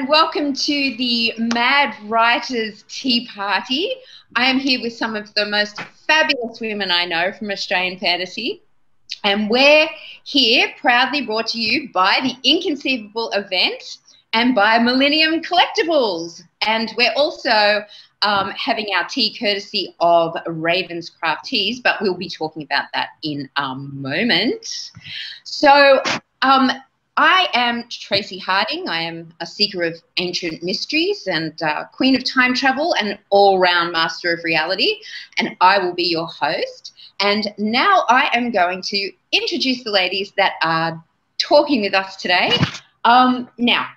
and welcome to the Mad Writers Tea Party. I am here with some of the most fabulous women I know from Australian fantasy, and we're here proudly brought to you by the Inconceivable Event and by Millennium Collectibles. And we're also having our tea courtesy of RAVENSCRAFT teas, but we'll be talking about that in a moment. So I am Traci Harding. I am a seeker of ancient mysteries and queen of time travel and all-round master of reality, and I will be your host. And now I am going to introduce the ladies that are talking with us today. Now,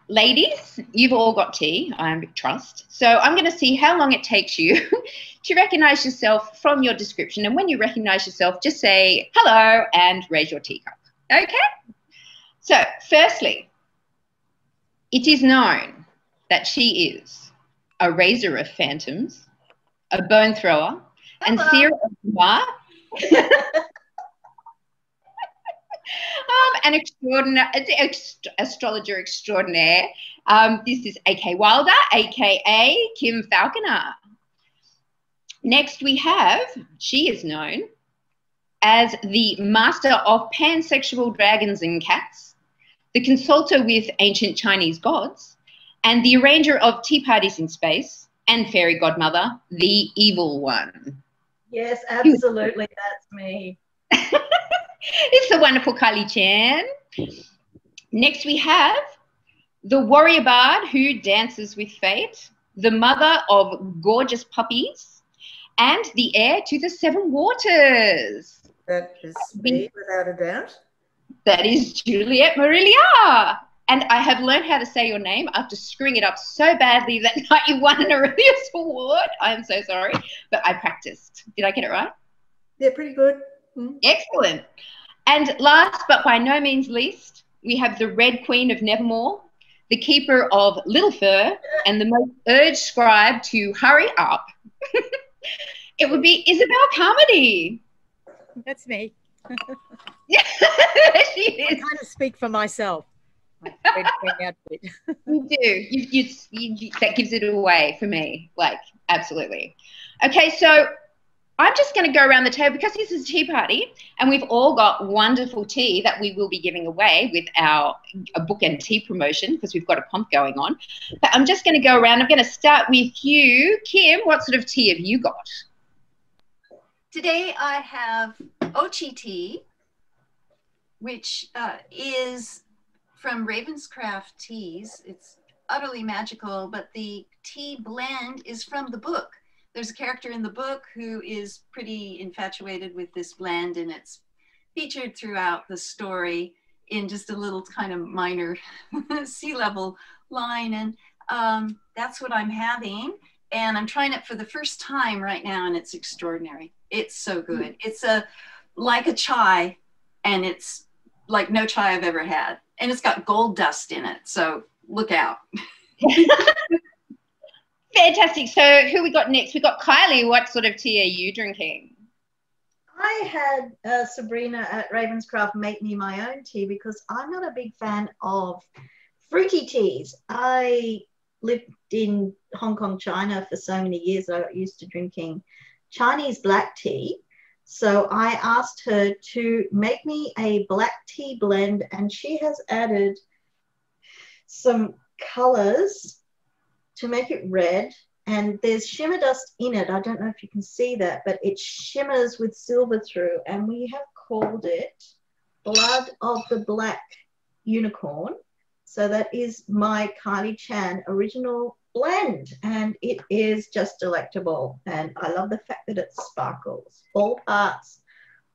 ladies, you've all got tea, I trust. So I'm going to see how long it takes you to recognise yourself from your description. And when you recognise yourself, just say hello and raise your teacup. Okay? So, firstly, it is known that she is a raiser of phantoms, a bone thrower, and seer of Mar. An astrologer extraordinaire. This is A.K. Wilder, a.k.a. Kim Falconer. Next we have, she is known as the master of pansexual dragons and cats, the consulter with ancient Chinese gods, and the arranger of tea parties in space, and fairy godmother, the evil one. Yes, absolutely, that's me. It's the wonderful Kylie Chan. Next we have the warrior bard who dances with fate, the mother of gorgeous puppies, and the heir to the seven waters. That is me, without a doubt. That is Juliet Marilia. And I have learned how to say your name after screwing it up so badly that night you won an Aurelius Award. I am so sorry, but I practiced. Did I get it right? Yeah, pretty good. Excellent. And last but by no means least, we have the Red Queen of Nevermore, the keeper of Little Fur, and the most urged scribe to hurry up. It would be Isabel Carmody. That's me. Yeah, she is. I kind of speak for myself. You do. You, that gives it away for me. Like, absolutely. Okay, so I'm just going to go around the table because this is a tea party and we've all got wonderful tea that we will be giving away with our book and tea promotion because we've got a pump going on. But I'm just going to go around. I'm going to start with you. Kim, what sort of tea have you got? Today I have Ochi tea, which is from RAVENSCRAFT Teas. It's utterly magical, but the tea blend is from the book. There's a character in the book who is pretty infatuated with this blend, and it's featured throughout the story in just a little kind of minor sea level line, and that's what I'm having. And I'm trying it for the first time right now, and it's extraordinary. It's so good. It's like a chai, and it's like no chai I've ever had. And it's got gold dust in it, so look out. Fantastic. So who we got next? We got Kylie. What sort of tea are you drinking? I had Sabrina at RAVENSCRAFT make me my own tea because I'm not a big fan of fruity teas. I lived in Hong Kong, China for so many years. I got used to drinking Chinese black tea. So I asked her to make me a black tea blend, and she has added some colors to make it red, and there's shimmer dust in it. I don't know if you can see that, but it shimmers with silver through, and we have called it Blood of the Black Unicorn. So that is my Kylie Chan original blend, and it is just delectable, and I love the fact that it sparkles. All parts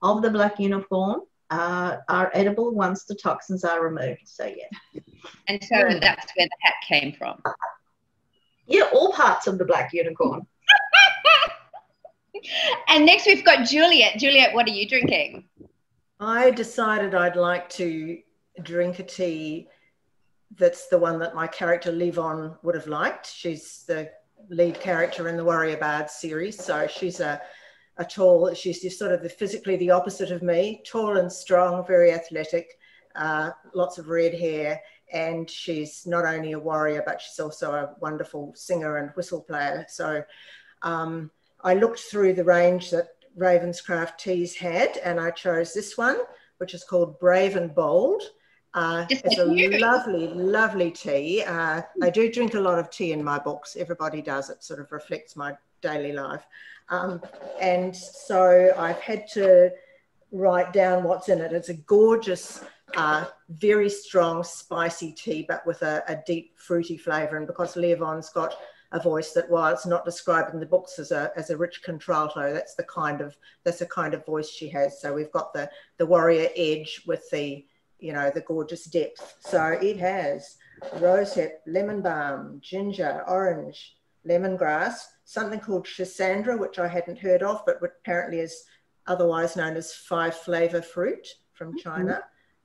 of the black unicorn are edible once the toxins are removed. So yeah. And so that's where the hat came from. Yeah, all parts of the black unicorn. And next we've got Juliet. Juliet, what are you drinking? I decided I'd like to drink a tea that's the one that my character Livon would have liked. She's the lead character in the Warrior Bard series. So she's a tall, she's just sort of physically the opposite of me, tall and strong, very athletic, lots of red hair. and she's not only a warrior, but she's also a wonderful singer and whistle player. So I looked through the range that Ravenscraft teas had, and I chose this one, which is called Brave and Bold. It's a lovely, lovely tea. I do drink a lot of tea in my books. Everybody does. It sort of reflects my daily life. And so I've had to write down what's in it. It's a gorgeous, very strong, spicy tea, but with a deep, fruity flavour. And because Levon's got a voice that, while it's not described in the books as a rich contralto, that's the kind of voice she has. So we've got the warrior edge with the, you know, the gorgeous depth. So it has rosehip, lemon balm, ginger, orange, lemongrass, something called Schisandra, which I hadn't heard of, but apparently is otherwise known as 5-flavor fruit from China,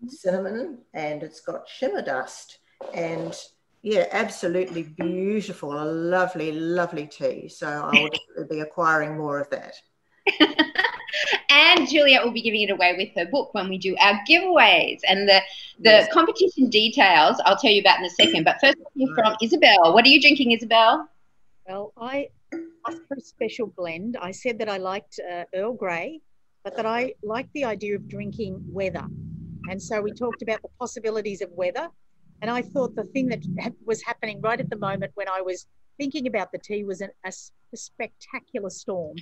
cinnamon, and it's got shimmer dust. And yeah, absolutely beautiful, a lovely, lovely tea. So I will be acquiring more of that. And Juliet will be giving it away with her book when we do our giveaways. And the competition details I'll tell you about in a second. But first, from Isabel. What are you drinking, Isabel? Well, I asked for a special blend. I said that I liked Earl Grey, but that I liked the idea of drinking weather. And so we talked about the possibilities of weather. And I thought the thing that was happening right at the moment when I was thinking about the tea was a spectacular storm.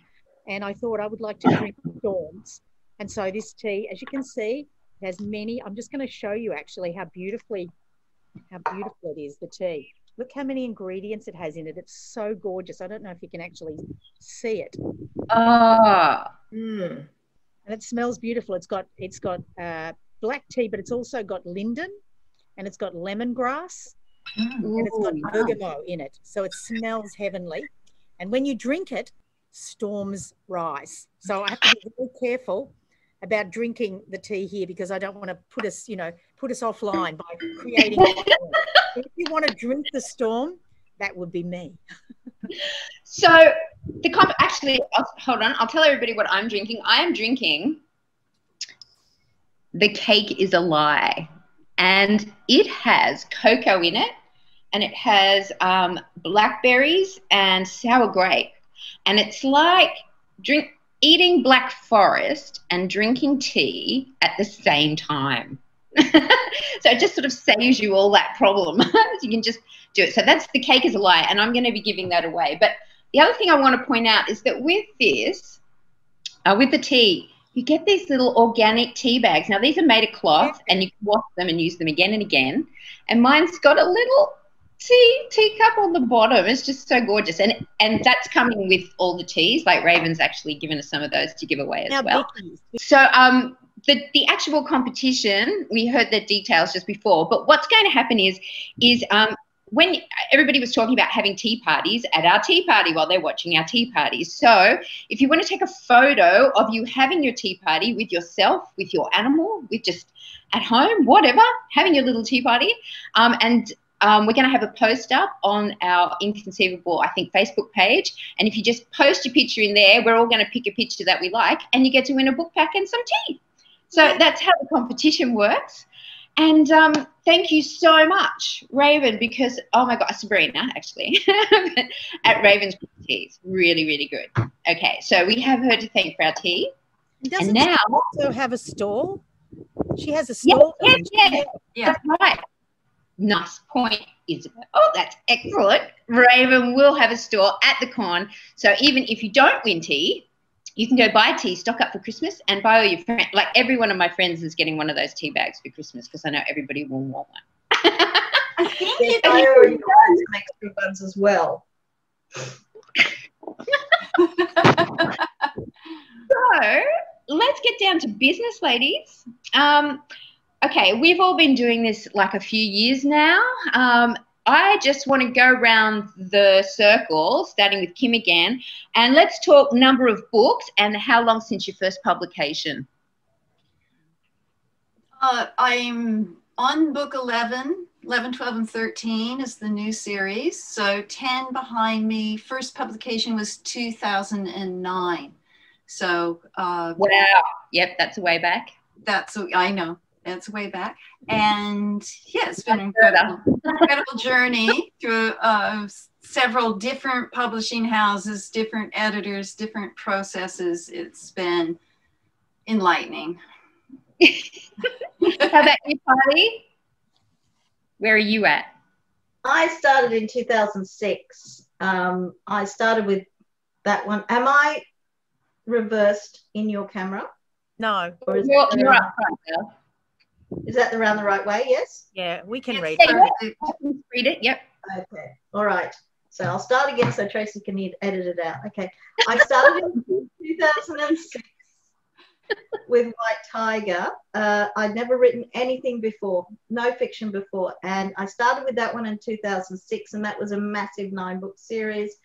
And I thought I would like to drink storms. And so this tea, as you can see, has many. I'm just going to show you actually how beautiful it is, the tea. Look how many ingredients it has in it. It's so gorgeous. I don't know if you can actually see it. And it smells beautiful. It's got black tea, but it's also got linden, and it's got lemongrass, and it's got bergamot in it. So it smells heavenly. And when you drink it, storms rise. So I have to be very careful about drinking the tea here, because I don't want to put us offline by creating a storm. If you want to drink the storm, that would be me. So actually, hold on, I'll tell everybody what I'm drinking. I am drinking The Cake is a Lie, and it has cocoa in it, and it has blackberries and sour grape. And it's like eating Black Forest and drinking tea at the same time. So it just sort of saves you all that problem. You can just do it. So that's The Cake is a Lie, and I'm going to be giving that away. But the other thing I want to point out is that with this, with the tea, you get these little organic tea bags. Now, these are made of cloth, and you can wash them and use them again and again. And mine's got a little teacup on the bottom. It's just so gorgeous, and that's coming with all the teas. Like Raven's actually given us some of those to give away as well. So the actual competition, we heard the details just before, but what's going to happen is when everybody was talking about having tea parties at our tea party while they're watching our tea parties. So if you want to take a photo of you having your tea party with yourself, with your animal, with just at home, whatever, having your little tea party, we're going to have a post up on our Inconceivable, I think, Facebook page. And if you just post your picture in there, we're all going to pick a picture that we like, and you get to win a book pack and some tea. So that's how the competition works. And thank you so much, Raven, because, oh, my God, Sabrina, actually, at Raven's Teas. Really, really good. Okay, so we have her to thank for our tea. Doesn't she also have a stall? She has a stall. Yeah. That's right. Nice point, Isabel. Oh, that's excellent. Raven will have a store at the con. So even if you don't win tea, you can go buy tea, stock up for Christmas, and buy all your friends. Like every one of my friends is getting one of those tea bags for Christmas, because I know everybody will want one. I think I already got some extra ones as well. So let's get down to business, ladies. Okay, we've all been doing this like a few years now. I just want to go around the circle, starting with Kim again, and let's talk number of books and how long since your first publication. I'm on book 11, 12, and 13 is the new series. So 10 behind me. First publication was 2009. So wow, yep, that's a way back. I know. It's way back. And yeah, it's been an incredible journey through several different publishing houses, different editors, different processes. It's been enlightening. How about you, Patty? Where are you at? I started in 2006. I started with that one. Am I reversed in your camera? No. Or is, You're that up front now. is that around the right way? Yes? Yeah, we can read Yeah, it. I can read it. Yep. Okay. All right. So I'll start again so Traci can edit it out. Okay. I started in 2006 with White Tiger. I'd never written anything before, no fiction before. And I started with that one in 2006, and that was a massive 9-book series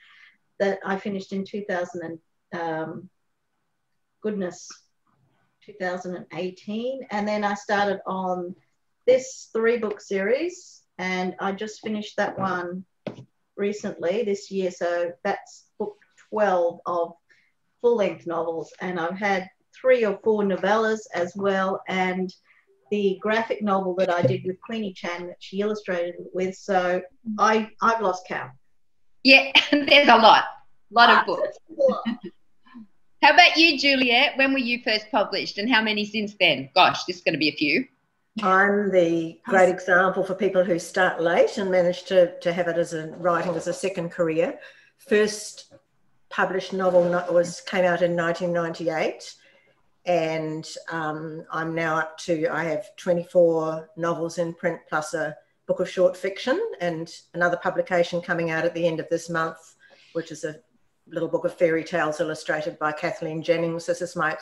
that I finished in 2018. And then I started on this 3-book series, and I just finished that one recently this year. So that's book 12 of full-length novels, and I've had 3 or 4 novellas as well, and the graphic novel that I did with Queenie Chan that she illustrated it with. So I've lost count. Yeah, there's a lot of books. How about you, Juliet? When were you first published, and how many since then? Gosh, this is going to be a few. I'm the great example for people who start late and manage to have it as writing as a second career. First published novel came out in 1998, and I'm now up to, I have 24 novels in print plus a book of short fiction, and another publication coming out at the end of this month, which is a little book of fairy tales illustrated by Kathleen Jennings. This is my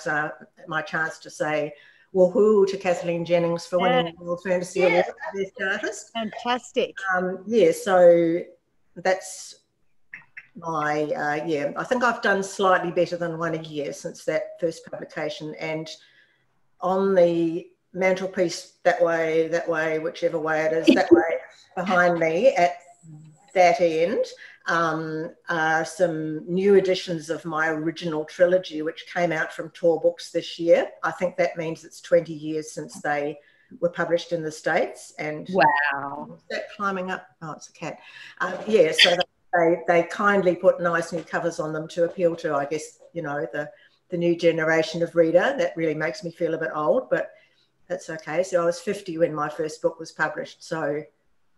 chance to say woohoo to Kathleen Jennings for winning the World Fantasy Award for Best Artist. Fantastic. Yeah, so that's my, I think I've done slightly better than 1 a year since that first publication. And on the mantelpiece that way, whichever way it is, that way behind me at that end, are some new editions of my original trilogy, which came out from Tor Books this year. I think that means it's 20 years since they were published in the States. And wow, is that climbing up? Oh, it's a cat. Yeah, so they kindly put nice new covers on them to appeal to, I guess, you know, the new generation of reader. That really makes me feel a bit old, but that's okay. So I was 50 when my first book was published, so.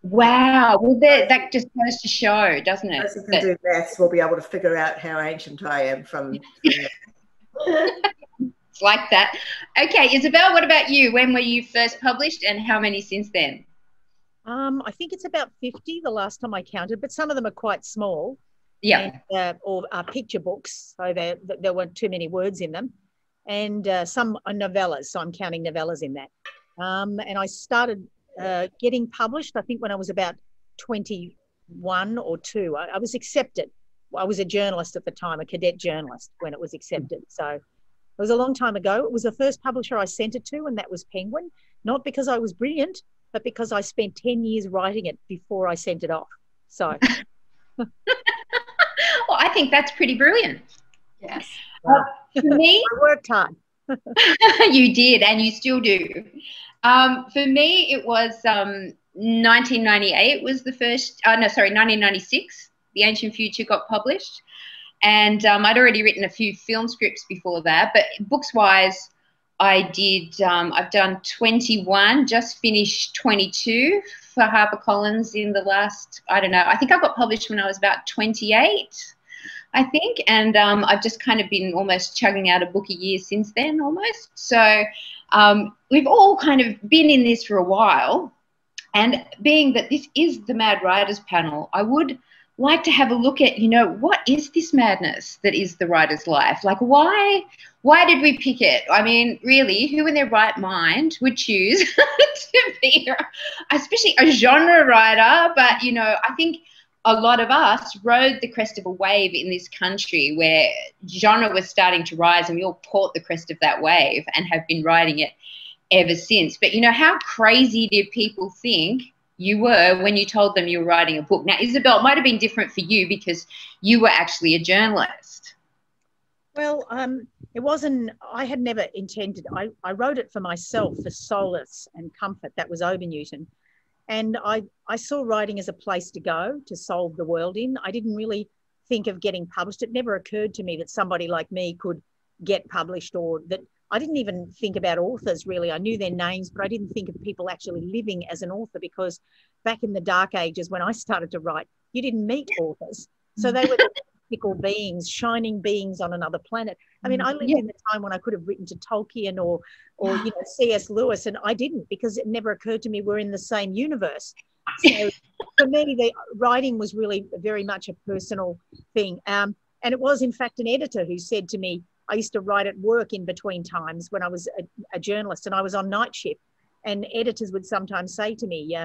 Wow, well, that just goes to show, doesn't it? As you can do maths, we'll be able to figure out how ancient I am from It's like that. Okay, Isabel, what about you? When were you first published, and how many since then? I think it's about 50 the last time I counted, but some of them are quite small. Yeah. And, or are picture books, so there weren't too many words in them. And some are novellas, so I'm counting novellas in that. And I started getting published, I think, when I was about 21 or 2. I was accepted. I was a journalist at the time, a cadet journalist when it was accepted. So it was a long time ago. It was the first publisher I sent it to, and that was Penguin, not because I was brilliant, but because I spent 10 years writing it before I sent it off. So. Well, I think that's pretty brilliant. Yes. For me, I worked hard. You did, and you still do. For me, it was 1998 was the first, 1996, The Ancient Future got published. And I'd already written a few film scripts before that, but books-wise, I've done 21, just finished 22 for HarperCollins in the last, I think I got published when I was about 28, I think, and I've just kind of been almost chugging out a book a year since then, almost. So we've all kind of been in this for a while, and being that this is the Mad Writers panel, I would like to have a look at, what is this madness that is the writer's life? Like, why did we pick it? I mean, really, who in their right mind would choose to be, especially a genre writer? But, I think a lot of us rode the crest of a wave in this country where genre was starting to rise, and we all caught the crest of that wave and have been riding it ever since. But, how crazy did people think you were when you told them you were writing a book? Now, Isabel, it might have been different for you because you were actually a journalist. Well, It wasn't, I had never intended, I wrote it for myself, for solace and comfort. That was over Newton. And I saw writing as a place to go, to solve the world in. I didn't really think of getting published. It never occurred to me that somebody like me could get published, or that I didn't even think about authors really. I knew their names, but I didn't think of people actually living as an author, because back in the dark ages when I started to write, you didn't meet authors. So they were mystical beings, shining beings on another planet. I mean, I lived in the time when I could have written to Tolkien or you know, C.S. Lewis, and I didn't, because it never occurred to me we're in the same universe. So for me, the writing was really very much a personal thing. And it was, in fact, an editor who said to me, I used to write at work in between times when I was a journalist, and I was on night shift. And editors would sometimes say to me,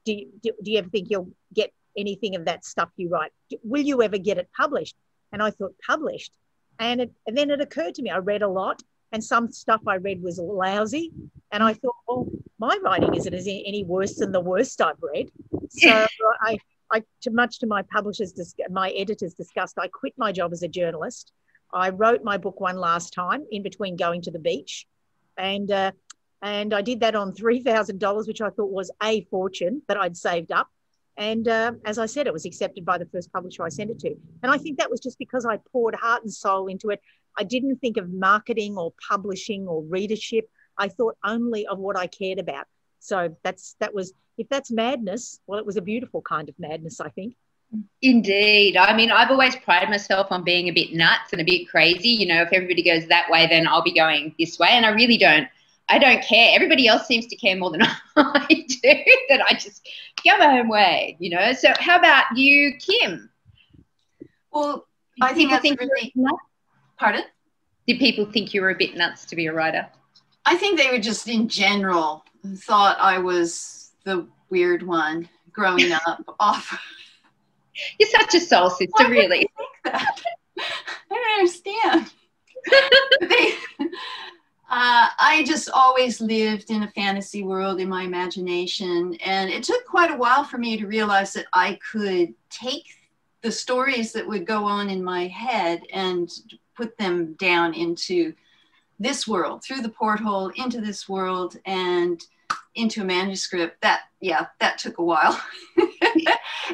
do you ever think you'll get anything of that stuff you write? Will you ever get it published? And I thought, published? And then it occurred to me, I read a lot, and some stuff I read was lousy. And I thought, well, my writing isn't any worse than the worst I've read. So I much to my publishers, my editors' disgust, I quit my job as a journalist. I wrote my book one last time in between going to the beach. And I did that on $3,000, which I thought was a fortune that I'd saved up. And as I said, it was accepted by the first publisher I sent it to. And I think that was just because I poured heart and soul into it. I didn't think of marketing or publishing or readership. I thought only of what I cared about. So that was, if that's madness, well, it was a beautiful kind of madness, I think. Indeed. I mean, I've always prided myself on being a bit nuts and a bit crazy. You know, if everybody goes that way, then I'll be going this way. And I really don't. I don't care. Everybody else seems to care more than I do, that I just go my own way, you know. So how about you, Kim? Well, I think that's really... Pardon? Did people think you were a bit nuts to be a writer? I think they were just in general thought I was the weird one growing up off. You're such a soul sister, Why really. did they think that? I don't understand. I just always lived in a fantasy world in my imagination, and it took quite a while for me to realize that I could take the stories that would go on in my head and put them down into this world, through the porthole into this world and into a manuscript. That took a while.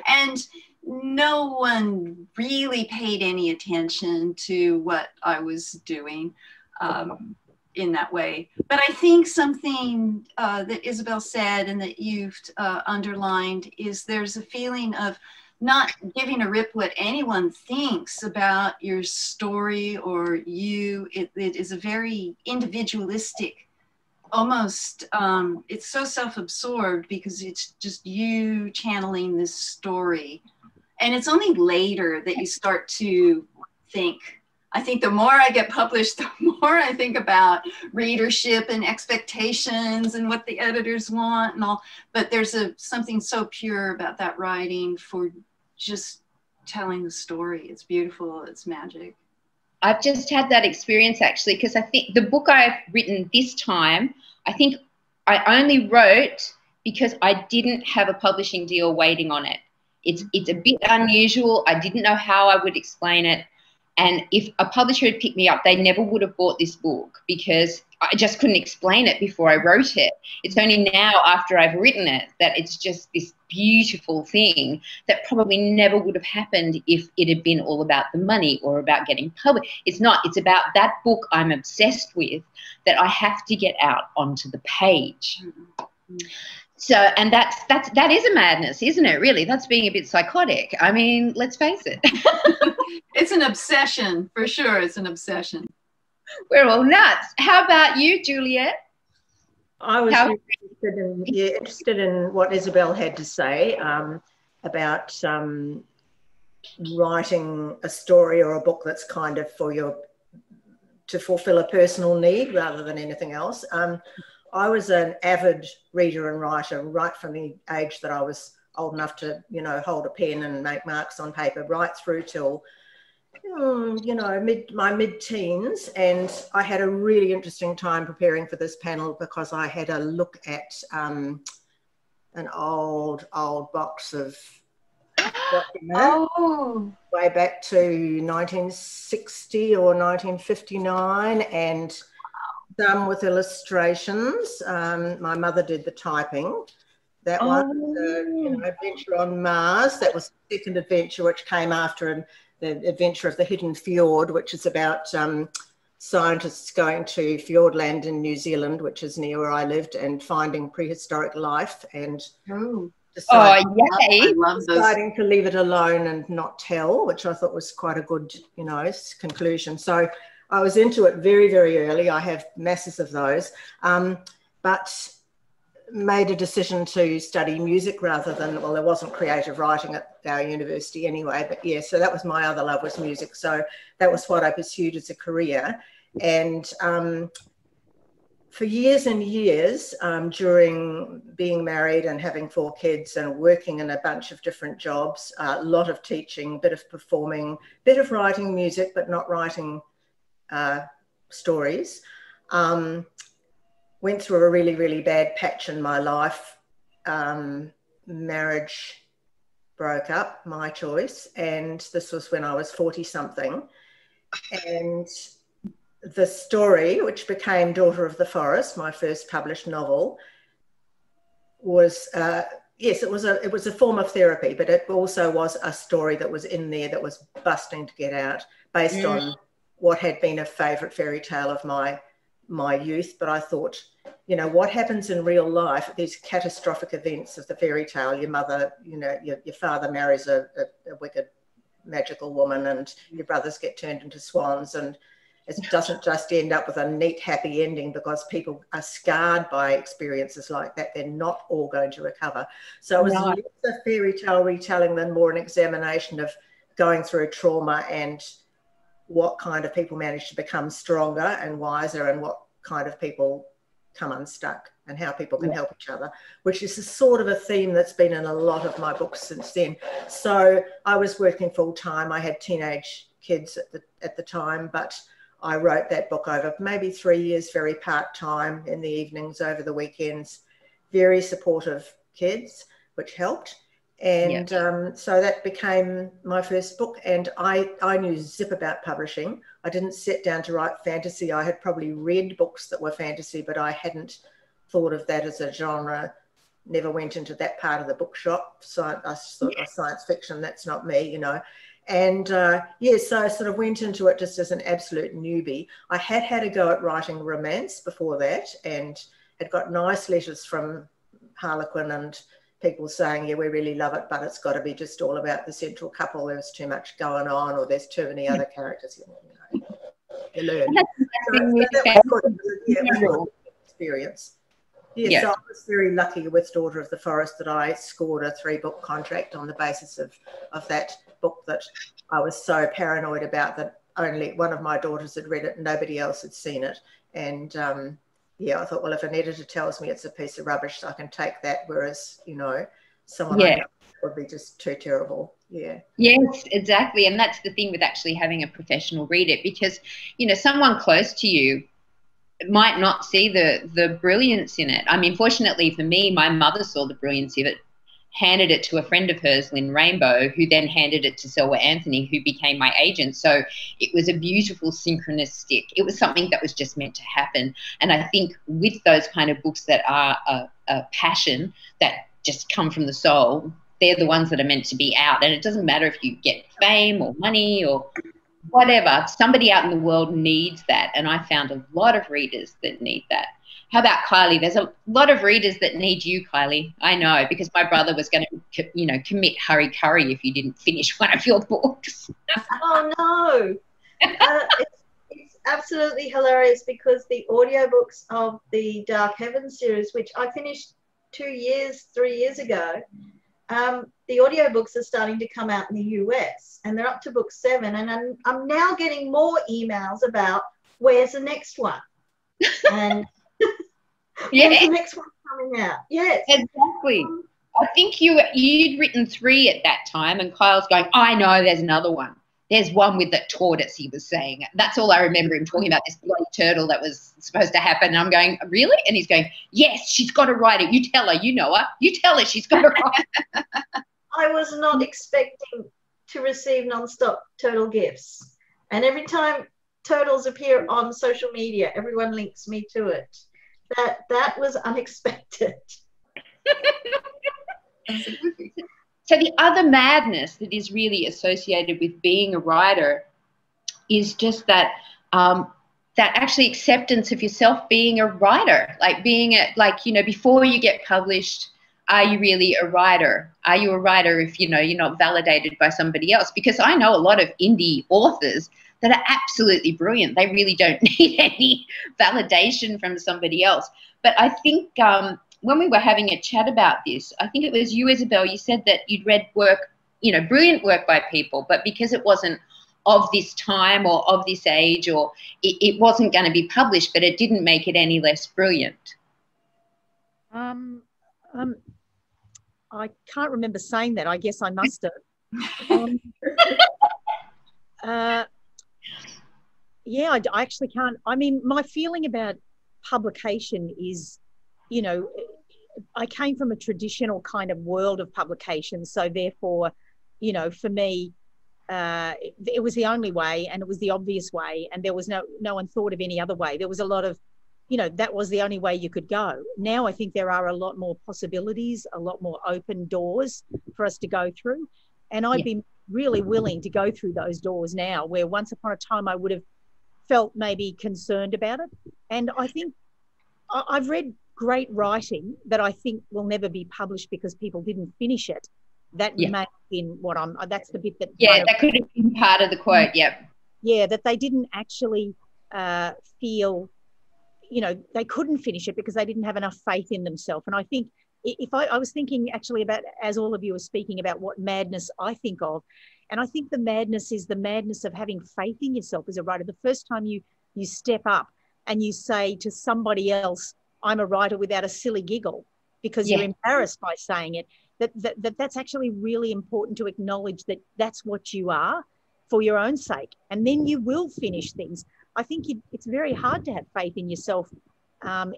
And no one really paid any attention to what I was doing in that way. But I think something that Isabel said and that you've underlined is there's a feeling of not giving a rip what anyone thinks about your story or you. It is a very individualistic, almost, it's so self-absorbed because it's just you channeling this story. And it's only later that you start to think. I think the more I get published, the more I think about readership and expectations and what the editors want and all. But there's something so pure about that writing for just telling the story. It's beautiful. It's magic. I've just had that experience actually, because I think the book I've written this time, I think I only wrote because I didn't have a publishing deal waiting on it. It's a bit unusual. I didn't know how I would explain it. And if a publisher had picked me up, they never would have bought this book because I just couldn't explain it before I wrote it. It's only now after I've written it that it's just this beautiful thing that probably never would have happened if it had been all about the money or about getting published. It's not. It's about that book I'm obsessed with that I have to get out onto the page. Mm-hmm. So, and that is a madness, isn't it, really? That's being a bit psychotic. I mean, let's face it. It's an obsession, for sure. It's an obsession. We're all nuts. How about you, Juliet? I was interested in what Isabel had to say about writing a story or a book that's kind of to fulfill a personal need rather than anything else. I was an avid reader and writer right from the age that I was old enough to, you know, hold a pen and make marks on paper, right through till, you know, my mid-teens. And I had a really interesting time preparing for this panel because I had a look at an old box of document. Oh. Way back to 1960 or 1959, and done with illustrations. My mother did the typing. That one, Adventure on Mars, that was the second adventure, which came after the Adventure of the Hidden Fjord, which is about scientists going to Fjordland in New Zealand, which is near where I lived, and finding prehistoric life, and deciding to leave it alone and not tell, which I thought was quite a good, conclusion. So I was into it very, very early. I have masses of those, but made a decision to study music rather than, well, there wasn't creative writing at our university anyway, but yeah, so that was my other love, was music. So that was what I pursued as a career. And for years and years, during being married and having 4 kids and working in a bunch of different jobs, a lot of teaching, a bit of performing, a bit of writing music, but not writing stories. Went through a really, really bad patch in my life. Marriage broke up, my choice, and this was when I was 40-something. And the story, which became Daughter of the Forest, my first published novel, was, yes, it was a form of therapy, but it also was a story that was in there that was busting to get out, based on what had been a favourite fairy tale of my youth. But I thought, what happens in real life, these catastrophic events of the fairy tale, your mother, your father marries a wicked magical woman, and your brothers get turned into swans, and it doesn't just end up with a neat, happy ending, because people are scarred by experiences like that. They're not all going to recover. So it was less a fairy tale retelling than more an examination of going through trauma and what kind of people manage to become stronger and wiser, and what kind of people come unstuck, and how people can help each other, which is a sort of a theme that's been in a lot of my books since then. So I was working full time. I had teenage kids at the time, but I wrote that book over maybe 3 years, very part-time, in the evenings, over the weekends. Very supportive kids, which helped. And so that became my first book. And I knew zip about publishing. I didn't sit down to write fantasy. I had probably read books that were fantasy, but I hadn't thought of that as a genre. Never went into that part of the bookshop. So I thought, science fiction, that's not me, And so I sort of went into it just as an absolute newbie. I had a go at writing romance before that, and had got nice letters from Harlequin and people saying, yeah, we really love it, but it's got to be just all about the central couple. There's too much going on, or there's too many other characters. You learn. So that was good. Yeah, it was a good experience. Yeah, so I was very lucky with Daughter of the Forest that I scored a 3-book contract on the basis of that book, that I was so paranoid about that only one of my daughters had read it and nobody else had seen it. And I thought, well, if an editor tells me it's a piece of rubbish, I can take that, whereas, someone I know would be just too terrible. Yeah. Yes, exactly. And that's the thing with actually having a professional read it, because, someone close to you might not see the brilliance in it. I mean, fortunately for me, my mother saw the brilliance of it, handed it to a friend of hers, Lynn Rainbow, who then handed it to Selwa Anthony, who became my agent. So it was a beautiful synchronistic. It was something that was just meant to happen. And I think with those kind of books that are a passion, that just come from the soul, they're the ones that are meant to be out. And it doesn't matter if you get fame or money or whatever. Somebody out in the world needs that. And I found a lot of readers that need that. How about Kylie? There's a lot of readers that need you, Kylie. I know, because my brother was going to, commit hurry curry if you didn't finish one of your books. Oh, no. It's absolutely hilarious, because the audiobooks of the Dark Heavens series, which I finished 3 years ago, the audiobooks are starting to come out in the US, and they're up to book 7. And I'm now getting more emails about where's the next one. And when's the next one coming out? Yes, exactly. I think you'd written 3 at that time, and Kyle's going, I know, there's another one. There's one with the tortoise, he was saying. That's all I remember him talking about, this bloody turtle that was supposed to happen. And I'm going, really? And he's going, yes, she's got to write it. You tell her, you know her. You tell her she's got to write it. I was not expecting to receive non-stop Total gifts. And every time Totals appear on social media, everyone links me to it. That was unexpected. So the other madness that is really associated with being a writer is just that that actually acceptance of yourself being a writer, like before you get published, are you really a writer? Are you a writer if, you're not validated by somebody else? Because I know a lot of indie authors that are absolutely brilliant. They really don't need any validation from somebody else. But I think when we were having a chat about this, I think it was you, Isabel, you said that you'd read work, brilliant work by people, but because it wasn't of this time or of this age, or it wasn't going to be published, but it didn't make it any less brilliant. I can't remember saying that. I guess I must have. Yeah, I actually can't. I mean, my feeling about publication is, I came from a traditional kind of world of publication. So therefore, for me, it was the only way, and it was the obvious way, and there was no one thought of any other way. There was a lot of, that was the only way you could go. Now I think there are a lot more possibilities, a lot more open doors for us to go through. And I'd be really willing to go through those doors now, where once upon a time I would have felt maybe concerned about it. And I think I've read great writing that I think will never be published because people didn't finish it. That may have been that's the bit that... Yeah, that could have been part of the quote, Yeah, that they didn't actually feel, they couldn't finish it because they didn't have enough faith in themselves. And I think if I was thinking actually about, as all of you are speaking about what madness I think of, and I think the madness is the madness of having faith in yourself as a writer. The first time you step up and you say to somebody else, I'm a writer, without a silly giggle because you're embarrassed by saying it, that's actually really important to acknowledge that that's what you are for your own sake. And then you will finish things. I think it's very hard to have faith in yourself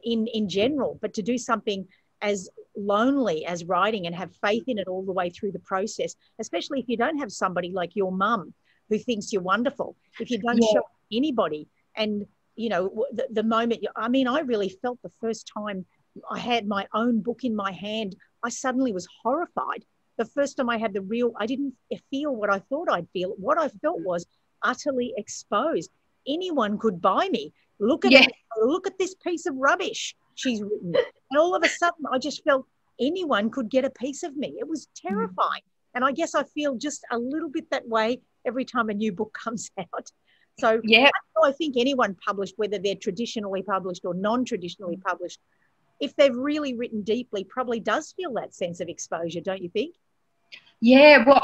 in general, but to do something as lonely as writing and have faith in it all the way through the process, especially if you don't have somebody like your mum who thinks you're wonderful, if you don't show anybody. And, the moment, I really felt the first time I had my own book in my hand, I suddenly was horrified. The first time I had I didn't feel what I thought I'd feel. What I felt was utterly exposed. Anyone could buy me. Look at it. Look at this piece of rubbish she's written. And all of a sudden, I just felt anyone could get a piece of me. It was terrifying. And I guess I feel just a little bit that way every time a new book comes out. So I think anyone published, whether they're traditionally published or non-traditionally published, if they've really written deeply, probably does feel that sense of exposure, don't you think? Yeah, well,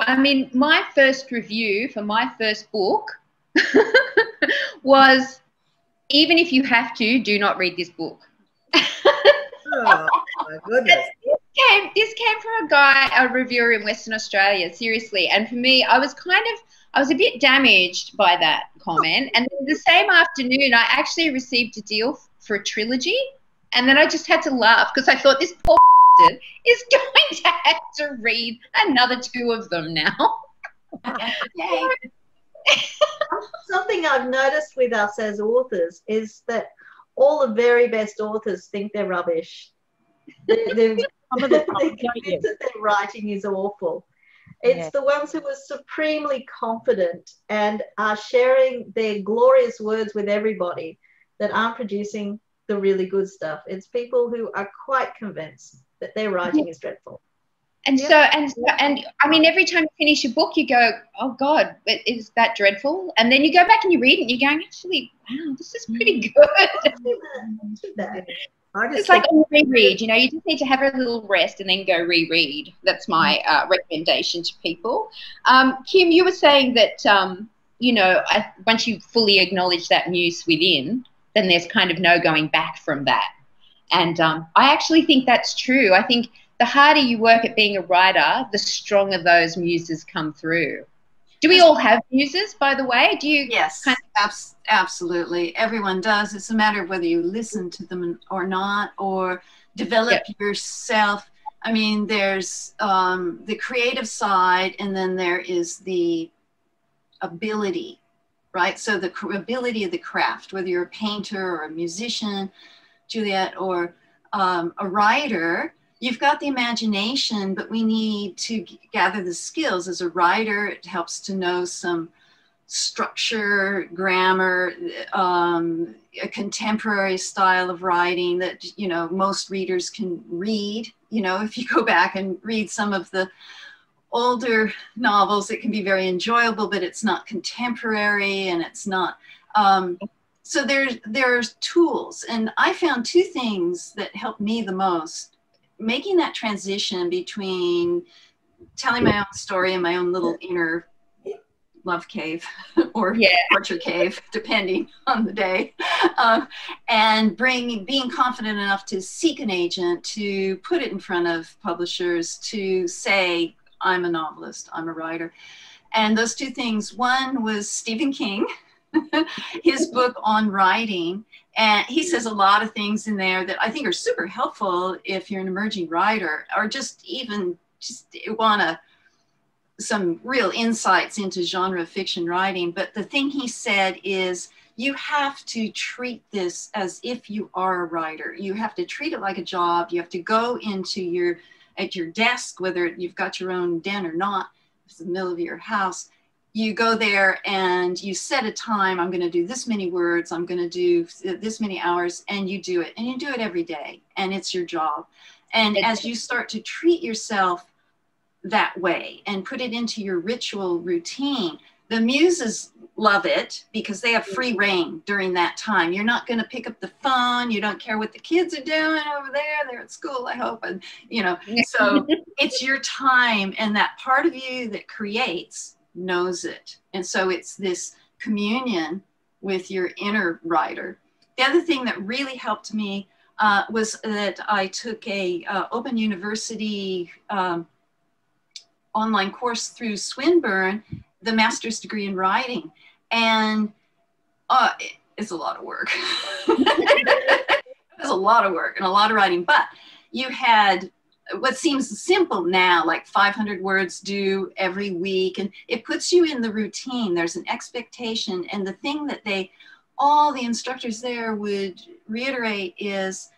my first review for my first book was, even if you have to, do not read this book. Oh, my goodness. This came from a reviewer in Western Australia, seriously. And for me, I was a bit damaged by that comment. And then the same afternoon, I actually received a deal for a trilogy. And then I just had to laugh because I thought, this poor is going to have to read another 2 of them now. Something I've noticed with us as authors is that all the very best authors think they're rubbish. They're convinced that their writing is awful. It's the ones who are supremely confident and are sharing their glorious words with everybody that aren't producing the really good stuff. It's people who are quite convinced that their writing is dreadful. And every time you finish a book, you go, oh God, is that dreadful? And then you go back and you read it and you're going, actually, wow, this is pretty good. It's like a reread, you just need to have a little rest and then go reread. That's my recommendation to people. Kim, you were saying that, once you fully acknowledge that muse within, then there's kind of no going back from that. And I actually think that's true. I think the harder you work at being a writer, the stronger those muses come through. Do we all have muses, by the way? Do you? Yes, absolutely. Everyone does. It's a matter of whether you listen to them or not, or develop yourself I mean, there's the creative side, and then there is the ability, right? So the ability of the craft, whether you're a painter or a musician, Juliet, or a writer, you've got the imagination, but we need to gather the skills. As a writer, it helps to know some structure, grammar, a contemporary style of writing that, you know, most readers can read. You know, if you go back and read some of the older novels, it can be very enjoyable, but it's not contemporary, and it's not. So there's tools, and I found two things that helped me the most, making that transition between telling my own story and my own little inner love cave or torture cave, depending on the day, and being confident enough to seek an agent, to put it in front of publishers, to say, I'm a novelist, I'm a writer. And those two things, one was Stephen King, his book on writing. And he says a lot of things in there that I think are super helpful if you're an emerging writer, or just want some real insights into genre fiction writing. But the thing he said is, you have to treat this as if you are a writer. You have to treat it like a job. You have to go into at your desk, whether you've got your own den or not, if it's the middle of your house. You go there and you set a time. I'm going to do this many words. I'm going to do this many hours, and you do it. And you do it every day, and it's your job. And as you start to treat yourself that way and put it into your ritual routine, the muses love it because they have free reign during that time. You're not going to pick up the phone. You don't care what the kids are doing over there. They're at school, I hope. And, you know, so it's your time, and that part of you that creates knows it. And so it's this communion with your inner writer. The other thing that really helped me was that I took a Open University online course through Swinburne, the master's degree in writing. And it's a lot of work. It's a lot of work and a lot of writing, but you had what seems simple now, like 500 words due every week, and it puts you in the routine. There's an expectation, and the thing that all the instructors there would reiterate is,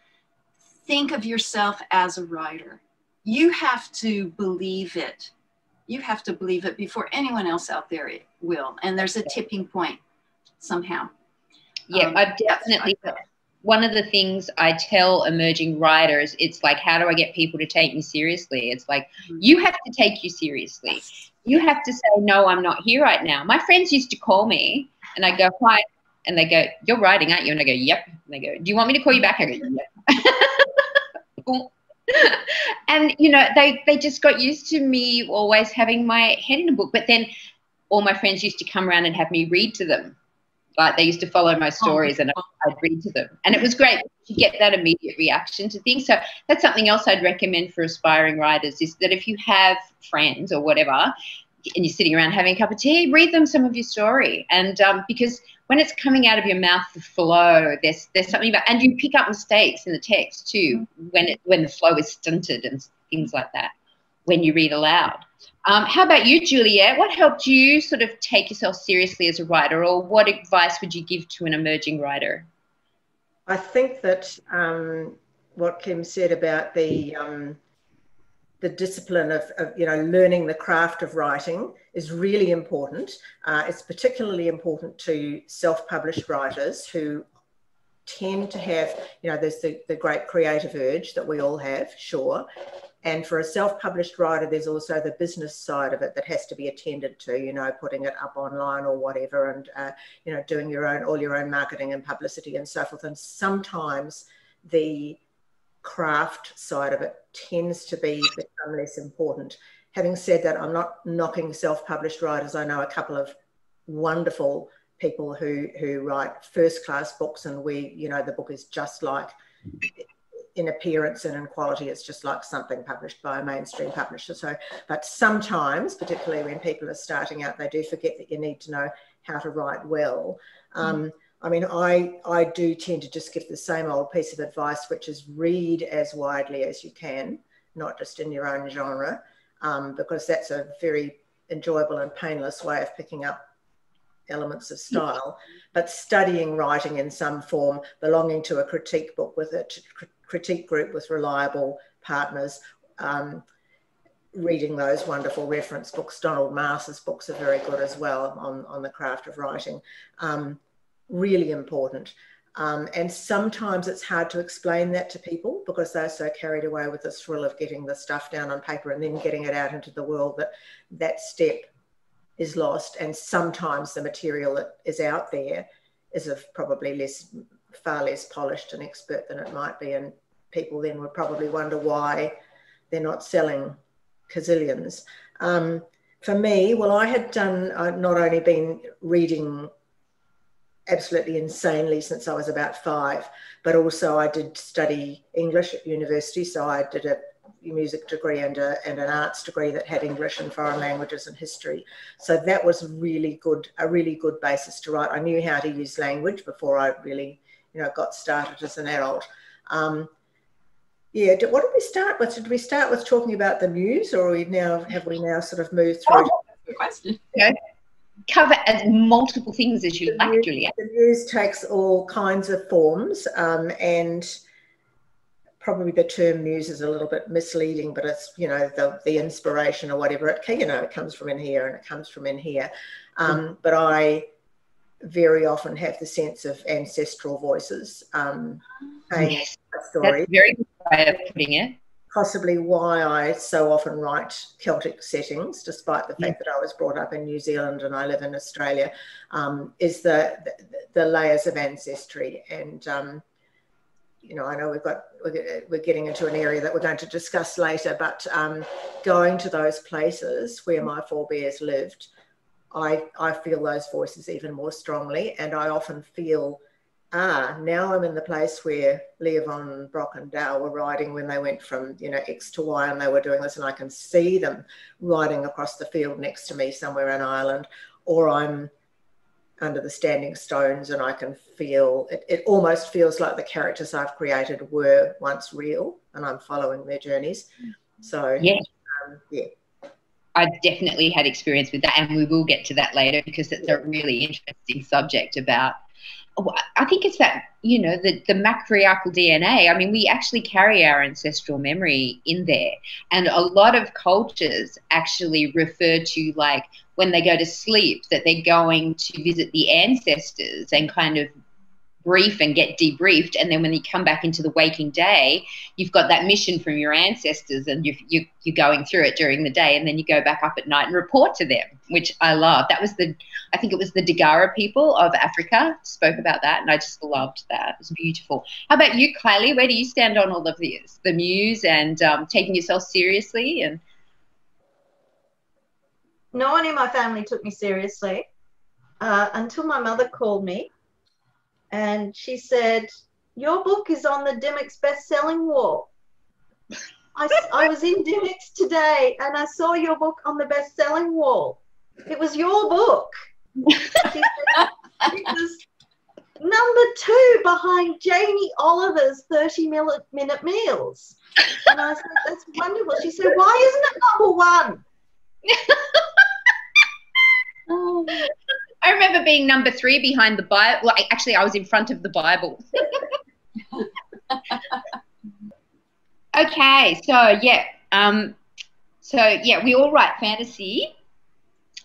think of yourself as a writer. You have to believe it. You have to believe it before anyone else out there will. And there's a tipping point somehow. Yeah, I've definitely, one of the things I tell emerging writers, it's like, how do I get people to take me seriously? It's like, you have to take you seriously. You have to say, no, I'm not here right now. My friends used to call me, and I go, hi. And they go, you're writing, aren't you? And I go, yep. And they go, do you want me to call you back? I go, yep. And, you know, they just got used to me always having my head in a book. But then all my friends used to come around and have me read to them. Like, they used to follow my stories and I'd read to them. And it was great to get that immediate reaction to things. So that's something else I'd recommend for aspiring writers, is that if you have friends or whatever and you're sitting around having a cup of tea, read them some of your story. And because when it's coming out of your mouth, the flow, there's something about, and you pick up mistakes in the text too, when the flow is stunted and things like that, when you read aloud. How about you, Juliet? What helped you sort of take yourself seriously as a writer, or what advice would you give to an emerging writer? I think that what Kim said about the discipline of learning the craft of writing is really important. It's particularly important to self-published writers who tend to have, there's the great creative urge that we all have, sure. And for a self-published writer, there's also the business side of it that has to be attended to, putting it up online or whatever, and, doing all your own marketing and publicity and so forth. And sometimes the craft side of it tends to become less important. Having said that, I'm not knocking self-published writers. I know a couple of wonderful people who write first-class books, and the book is just like, in appearance and in quality, it's just like something published by a mainstream publisher. So, but sometimes, particularly when people are starting out, they do forget that you need to know how to write well. I mean, I do tend to just give the same old piece of advice, which is read as widely as you can. not just in your own genre, because that's a very enjoyable and painless way of picking up elements of style, but studying writing in some form, belonging to a critique book with a critique group with reliable partners, reading those wonderful reference books. Donald Mars's books are very good as well on the craft of writing. Really important. And sometimes it's hard to explain that to people because they're so carried away with the thrill of getting the stuff down on paper and then getting it out into the world that that step is lost. And sometimes the material that is out there is of probably far less polished and expert than it might be. And people then would probably wonder why they're not selling gazillions. For me, well, I had done, I'd not only been reading absolutely insanely since I was about 5, but also I did study English at university. So I did a music degree and an arts degree that had English and foreign languages and history. So that was a really good basis to write. I knew how to use language before I really, got started as an adult. Yeah, what did we start with? Did we start with talking about the muse, or have we now sort of moved through? Oh, good question. Okay. Cover as multiple things as you like, Julia. The muse takes all kinds of forms, and probably the term muse is a little bit misleading, but it's, the inspiration or whatever. It comes from in here and it comes from in here. But I very often have the sense of ancestral voices Yes, a story. that's a very good way of putting it. Possibly why I so often write Celtic settings, despite the fact that I was brought up in New Zealand and I live in Australia, is the layers of ancestry. And I know we're getting into an area that we're going to discuss later, but going to those places where my forebears lived, I feel those voices even more strongly, and I often feel, now I'm in the place where Leovan, Brock and Dow were riding when they went from, X to Y, and they were doing this, and I can see them riding across the field next to me somewhere in Ireland, or I'm under the standing stones and I can feel, it almost feels like the characters I've created were once real and I'm following their journeys. So, yeah. I definitely had experience with that, and we will get to that later because it's a really interesting subject about, I think it's that, the matriarchal DNA. I mean, we actually carry our ancestral memory in there. And a lot of cultures actually refer to, like, when they go to sleep, that they're going to visit the ancestors and kind of brief and get debriefed. And then when you come back into the waking day, you've got that mission from your ancestors and you're going through it during the day, and then you go back up at night and report to them, which I love. That was I think it was the Dagara people of Africa spoke about that, and I just loved that. It was beautiful. How about you, Kylie? Where do you stand on all of this? The muse and taking yourself seriously? And no one in my family took me seriously until my mother called me. And she said, your book is on the Dimmock's best-selling wall. I was in Dimmock's today and I saw your book on the best-selling wall. It was your book. She said, it was number 2 behind Jamie Oliver's 30-minute meals. And I said, that's wonderful. She said, why isn't it number 1? Oh. I remember being number 3 behind the Bible. Well, actually, I was in front of the Bible. Okay, we all write fantasy,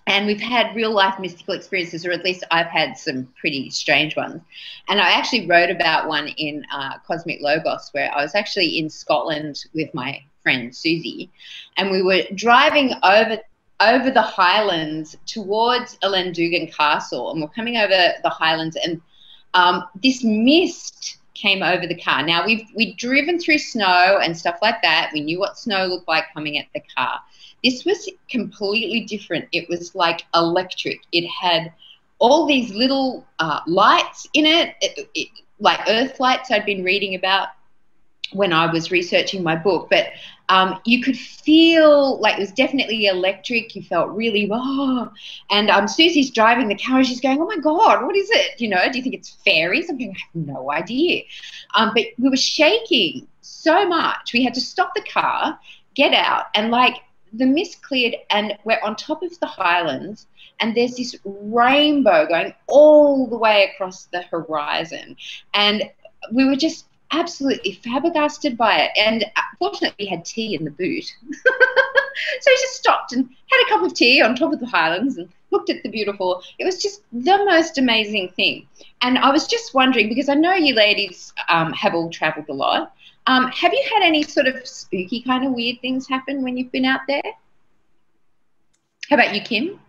and we've had real life mystical experiences, or at least I've had some pretty strange ones. And I actually wrote about one in Cosmic Logos, where I was actually in Scotland with my friend Susie, and we were driving over the Highlands towards Elendugan Castle, and we're coming over the Highlands, and this mist came over the car. Now, we'd driven through snow and stuff like that. We knew what snow looked like coming at the car. This was completely different. It was like electric. It had all these little lights in it, like earth lights I'd been reading about when I was researching my book, but you could feel like it was definitely electric. You felt really, and Susie's driving the car and she's going, oh my God, what is it? Do you think it's fairies? I'm going, I have no idea. But we were shaking so much. We had to stop the car get out, and like the mist cleared and we're on top of the highlands, and there's this rainbow going all the way across the horizon, and we were just absolutely flabbergasted by it. And fortunately we had tea in the boot. So we just stopped and had a cup of tea on top of the highlands and looked at the beautiful. It was just the most amazing thing. And I was just wondering, because I know you ladies have all travelled a lot, have you had any sort of spooky kind of weird things happen when you've been out there? How about you, Kim?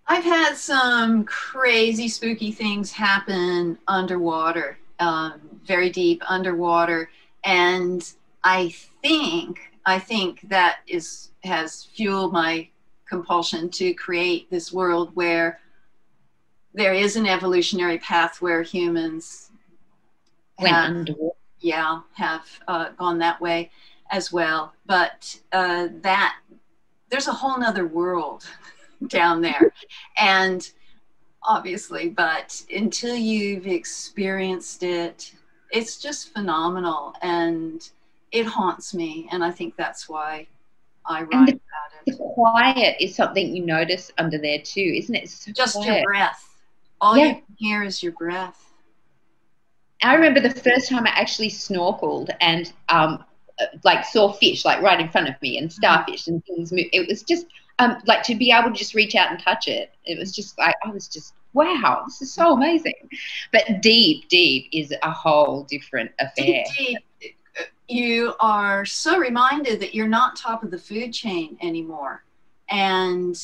I've had some crazy spooky things happen underwater, very deep underwater, and I think that has fueled my compulsion to create this world where there is an evolutionary path where humans have gone that way as well. But that there's a whole nother world down there, and obviously, but until you've experienced it, it's just phenomenal, and it haunts me, and I think that's why I write about it. The quiet is something you notice under there too, isn't it? It's so just quiet. Your breath. All you can hear is your breath. I remember the first time I actually snorkeled and like saw fish like right in front of me, and starfish and things move. It was just like to be able to just reach out and touch it. It was just like, I was just, wow, this is so amazing. But deep is a whole different affair. Deep. You are so reminded that you're not top of the food chain anymore. And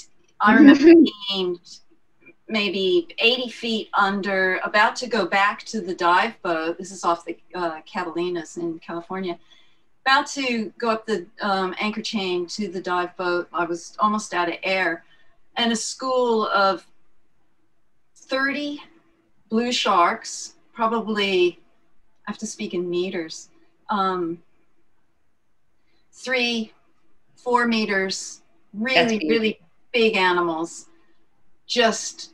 I remember being maybe 80 feet under, about to go back to the dive boat. This is off the Catalinas in California. About to go up the anchor chain to the dive boat. I was almost out of air. And a school of 30 blue sharks, probably, I have to speak in meters, 3-4 meters, really big animals, just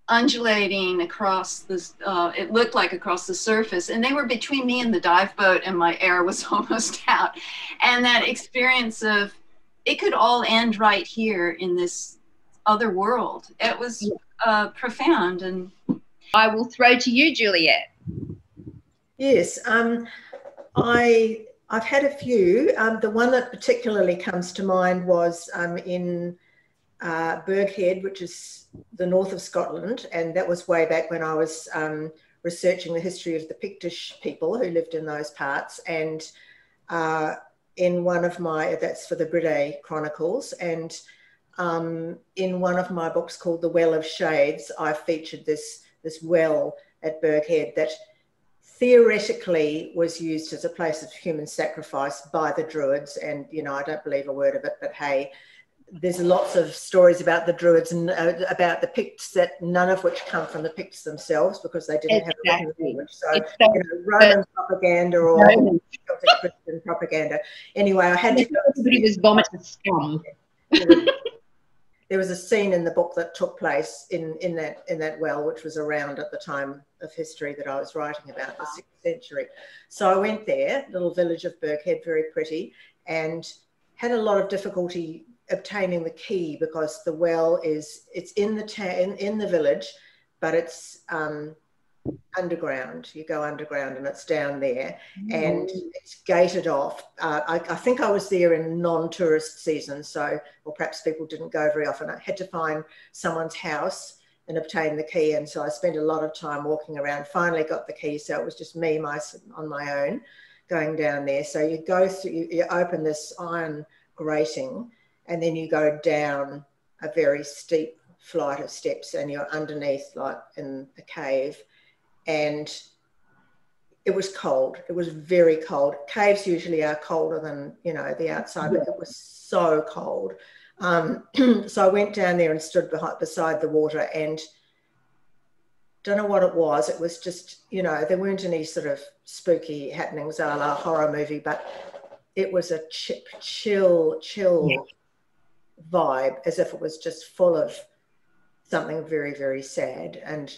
undulating across this, it looked like across the surface, and they were between me and the dive boat, and my air was almost out. And that experience of, it could all end right here in this other world. It was profound. And I will throw to you, Juliet. Yes, I've had a few. The one that particularly comes to mind was in Burghead, which is the north of Scotland, and that was way back when I was researching the history of the Pictish people who lived in those parts. And in one of my, that's for the Beri Chronicles, and in one of my books called The Well of Shades, I featured this well at Burghead that theoretically was used as a place of human sacrifice by the Druids. And, you know, I don't believe a word of it, but hey, there's lots of stories about the Druids and about the Picts, that none of which come from the Picts themselves, because they didn't have a written language. So, you know, Roman propaganda or Celtic Christian propaganda. Anyway, I had to go. Everybody was vomiting scum. There was a scene in the book that took place in that well, which was around at the time of history that I was writing about, the 6th century. So I went there, little village of Burghead, very pretty, and had a lot of difficulty obtaining the key, because the well it's in the village, but it's underground. You go underground and it's down there, and it's gated off. I think I was there in non-tourist season, so, or perhaps people didn't go very often. I had to find someone's house and obtain the key, and so I spent a lot of time walking around. Finally got the key, so it was just me on my own going down there. So you go through, you open this iron grating, and then you go down a very steep flight of steps, and you're underneath, like in a cave. And it was cold. It was very cold. Caves usually are colder than, you know, the outside, but it was so cold. So I went down there and stood beside the water, and don't know what it was. It was just, you know, there weren't any sort of spooky happenings a la horror movie, but it was a chill vibe, as if it was just full of something very, very sad. And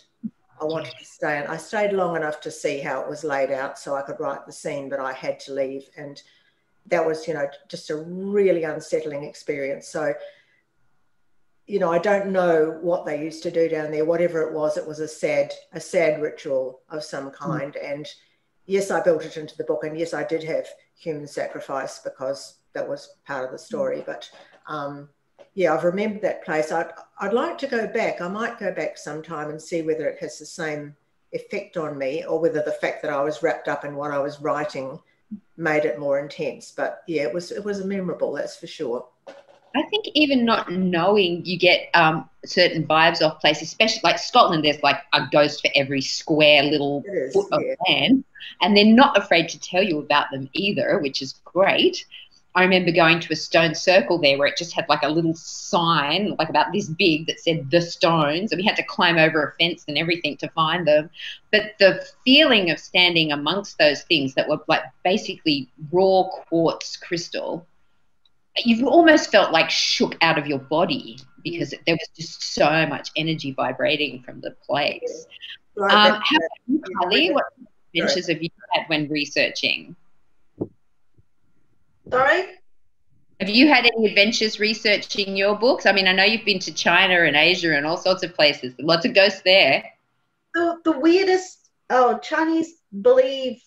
I wanted to stay, and I stayed long enough to see how it was laid out so I could write the scene, but I had to leave. And that was, you know, just a really unsettling experience. So, you know, I don't know what they used to do down there. Whatever it was a sad ritual of some kind. And yes, I built it into the book, and yes, I did have human sacrifice because that was part of the story. But yeah, I've remembered that place. I'd like to go back. I might go back sometime and see whether it has the same effect on me, or whether the fact that I was wrapped up in what I was writing made it more intense. But yeah, it was memorable, that's for sure. I think even not knowing, you get certain vibes off places, especially like Scotland. There's like a ghost for every square little foot of land, and they're not afraid to tell you about them either, which is great. I remember going to a stone circle there where it just had like a little sign, like about this big, that said the stones, and we had to climb over a fence and everything to find them. But the feeling of standing amongst those things that were like basically raw quartz crystal, you almost felt like shook out of your body because there was just so much energy vibrating from the place. How about you, Carly? What adventures have you had when researching? Sorry? Have you had any adventures researching your books? I mean, I know you've been to China and Asia and all sorts of places. Lots of ghosts there. The weirdest, Chinese believe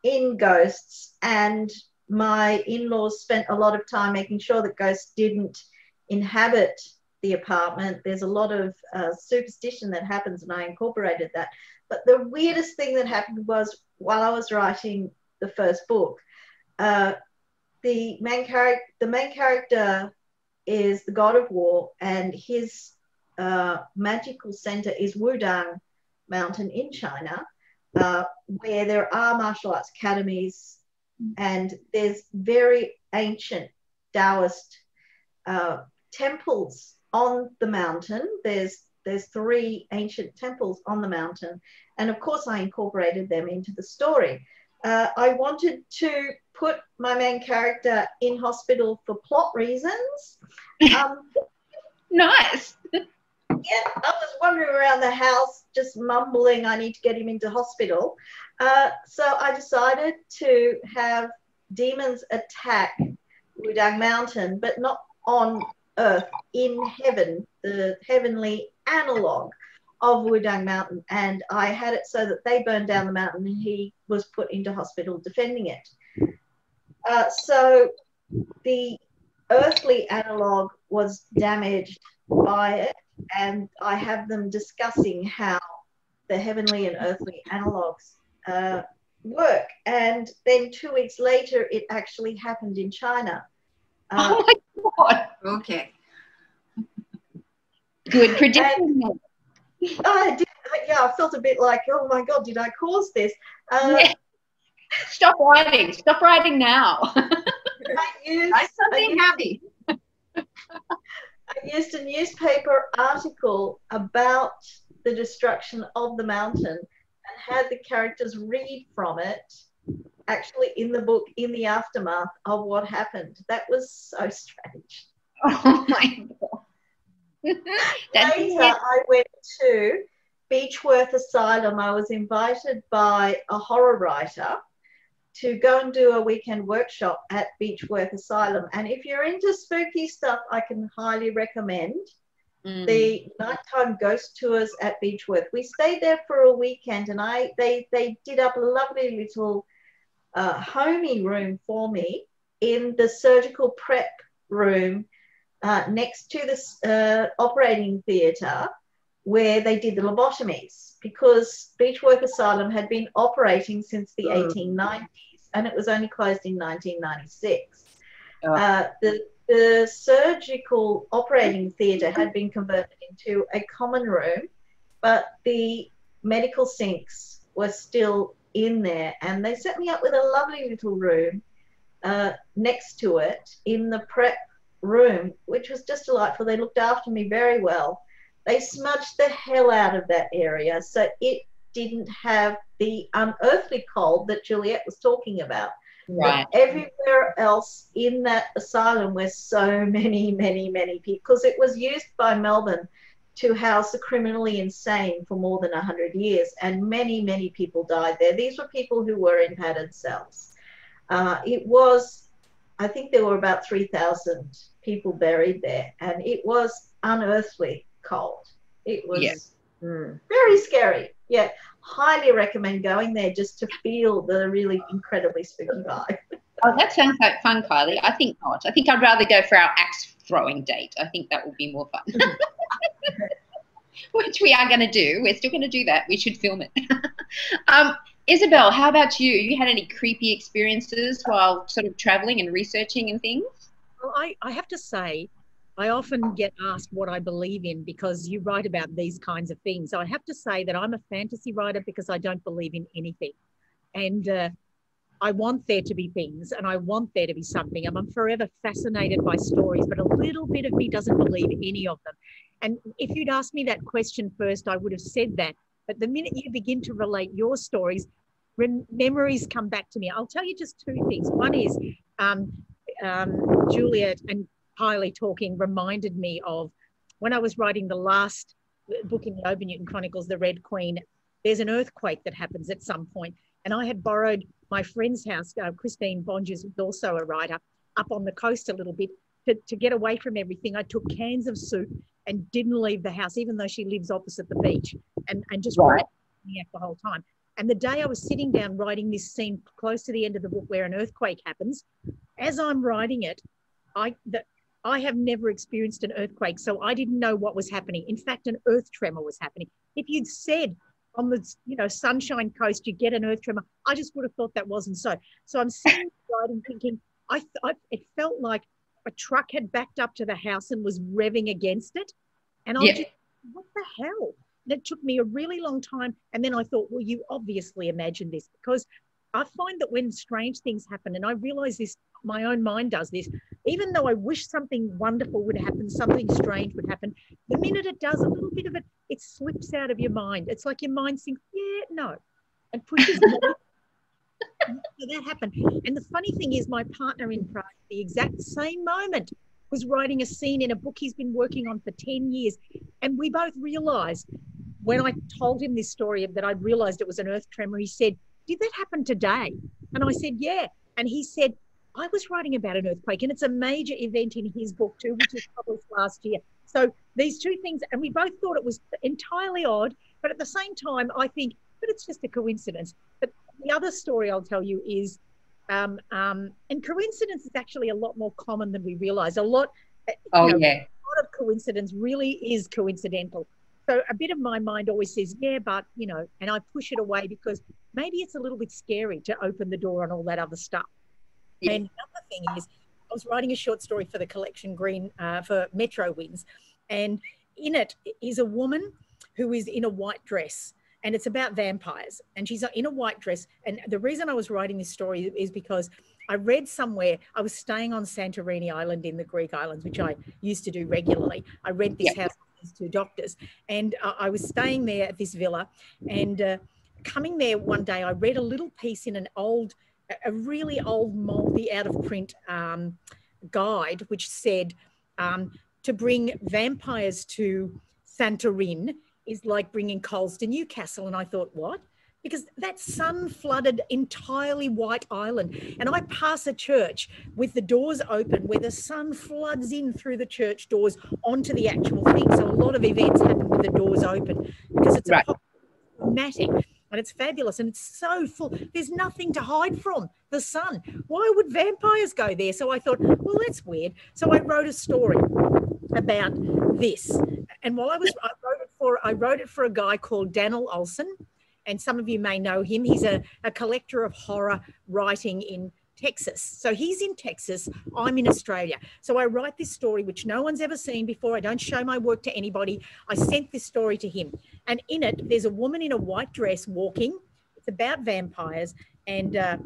in ghosts, and my in-laws spent a lot of time making sure that ghosts didn't inhabit the apartment. There's a lot of superstition that happens, and I incorporated that. But the weirdest thing that happened was while I was writing the first book, the main character is the god of war, and his magical center is Wudang Mountain in China, where there are martial arts academies, and there's very ancient Taoist temples on the mountain. There's 3 ancient temples on the mountain, and of course I incorporated them into the story. I wanted to put my main character in hospital for plot reasons. Nice. Yeah, I was wandering around the house just mumbling, I need to get him into hospital. So I decided to have demons attack Wudang Mountain, but not on Earth, in heaven, the heavenly analog of Wudang Mountain. And I had it so that they burned down the mountain and he was put into hospital defending it. So the earthly analog was damaged by it, and I have them discussing how the heavenly and earthly analogs work. And then 2 weeks later, it actually happened in China. Oh my God. Okay. Good prediction. I felt a bit like, oh my God, did I cause this? Yeah. Stop writing. Stop writing now. I used a newspaper article about the destruction of the mountain and had the characters read from it, actually in the book, in the aftermath of what happened. That was so strange. Oh my God. Later, I went to Beechworth Asylum. I was invited by a horror writer to go and do a weekend workshop at Beechworth Asylum. And if you're into spooky stuff, I can highly recommend the nighttime ghost tours at Beechworth. We stayed there for a weekend, and they did up a lovely little homey room for me in the surgical prep room next to the operating theatre where they did the lobotomies, because Beechworth Asylum had been operating since the 1890s, and it was only closed in 1996. The surgical operating theatre had been converted into a common room, but the medical sinks were still in there, and they set me up with a lovely little room next to it in the prep room, which was just delightful. They looked after me very well. They smudged the hell out of that area, so it didn't have the unearthly cold that Juliet was talking about. Right. But everywhere else in that asylum were so many people, because it was used by Melbourne to house the criminally insane for more than 100 years, and many people died there. These were people who were in padded cells. It was I think there were about 3,000 people buried there, and it was unearthly cold. It was very scary. Yeah, highly recommend going there just to feel the really incredibly spooky vibe. Oh, that sounds like fun, Kylie. I think not. I think I'd rather go for our axe throwing date. I think that will be more fun. Which we are going to do. We're still going to do that. We should film it. Isabel, how about you? You had any creepy experiences while sort of traveling and researching and things? Well, I have to say, I often get asked what I believe in because you write about these kinds of things. So I have to say that I'm a fantasy writer because I don't believe in anything. And I want there to be things and I want there to be something. I'm forever fascinated by stories, but a little bit of me doesn't believe any of them. And if you'd asked me that question first, I would have said that. But the minute you begin to relate your stories, memories come back to me. I'll tell you just two things. One is Juliet and Kylie talking reminded me of when I was writing the last book in the Newton Chronicles, The Red Queen. There's an earthquake that happens at some point. And I had borrowed my friend's house, Christine Bonges, who's also a writer, up on the coast a little bit to get away from everything. I took cans of soup and didn't leave the house, even though she lives opposite the beach, and just wrote the whole time. And the day I was sitting down writing this scene close to the end of the book where an earthquake happens, as I'm writing it, I have never experienced an earthquake, so I didn't know what was happening. In fact, an earth tremor was happening. If you'd said on the Sunshine Coast you get an earth tremor, I just would have thought that wasn't so. So I'm sitting writing thinking, it felt like a truck had backed up to the house and was revving against it. And I just, what the hell? And it took me a really long time. And then I thought, well, you obviously imagined this, because I find that when strange things happen, and I realize this, my own mind does this, even though I wish something wonderful would happen, something strange would happen, the minute it does, a little bit of it, it slips out of your mind. It's like your mind thinks, yeah, no, and pushes it. So that happened. And the funny thing is, my partner in Prague, the exact same moment, was writing a scene in a book he's been working on for 10 years. And we both realized, when I told him this story that I'd realized it was an earth tremor, he said, did that happen today? And I said, yeah. And he said, I was writing about an earthquake, and it's a major event in his book too, which was published last year. So these two things, and we both thought it was entirely odd, but at the same time, I think, but it's just a coincidence. But the other story I'll tell you is, and coincidence is actually a lot more common than we realize. A lot of coincidence really is coincidental. So a bit of my mind always says, yeah, but, and I push it away because maybe it's a little bit scary to open the door on all that other stuff. Yeah. And another thing is, I was writing a short story for the collection Green for Metro Winds, and in it is a woman who is in a white dress, and it's about vampires, and she's in a white dress. And the reason I was writing this story is because I read somewhere, I was staying on Santorini Island in the Greek islands, which I used to do regularly. I rent this house with these two doctors, and I was staying there at this villa, and coming there one day, I read a little piece in a really old, mouldy, out of print guide, which said to bring vampires to Santorin is like bringing coals to Newcastle. And I thought, what? Because that sun-flooded, entirely white island. And I pass a church with the doors open where the sun floods in through the church doors onto the actual thing. So a lot of events happen with the doors open because it's dramatic. And it's fabulous, and it's so full. There's nothing to hide from, the sun. Why would vampires go there? So I thought, well, that's weird. So I wrote a story about this. And while I wrote it for a guy called Daniel Olson, and some of you may know him. He's a collector of horror writing in Texas. So he's in Texas, I'm in Australia. So I write this story, which no one's ever seen before. I don't show my work to anybody. I sent this story to him. And in it, there's a woman in a white dress walking. It's about vampires. And I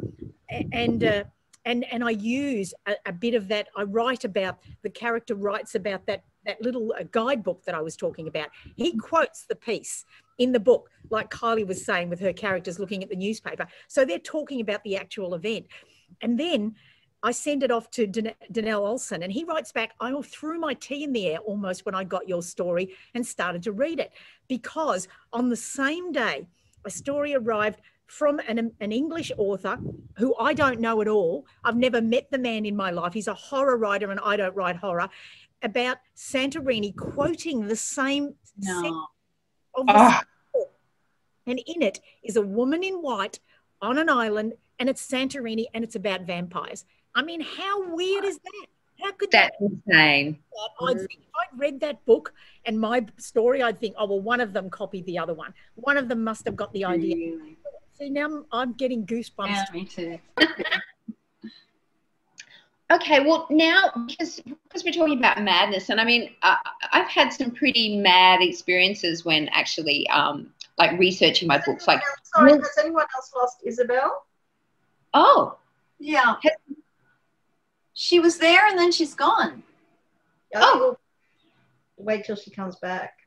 use a bit of that. I write about, the character writes about that little guidebook that I was talking about. He quotes the piece in the book, like Kylie was saying with her characters looking at the newspaper. So they're talking about the actual event. And then I send it off to Daniel Olson, and he writes back, I threw my tea in the air almost when I got your story and started to read it, because on the same day a story arrived from an English author who I don't know at all. I've never met the man in my life. He's a horror writer and I don't write horror. About Santorini quoting the same set of the book. And in it is a woman in white on an island, and it's Santorini, and it's about vampires. I mean, how weird is that? How could That's insane. I'd think if I'd read that book and my story, I'd think, oh, well, one of them copied the other one. One of them must have got the idea. Really? See, now I'm getting goosebumps. Yeah, me too. Okay, well, now, because we're talking about madness, and I mean, I've had some pretty mad experiences when actually, like, researching my books. Like, sorry, has anyone else lost Isabel? oh, Yeah. She was there and then she's gone. Oh. Wait till she comes back.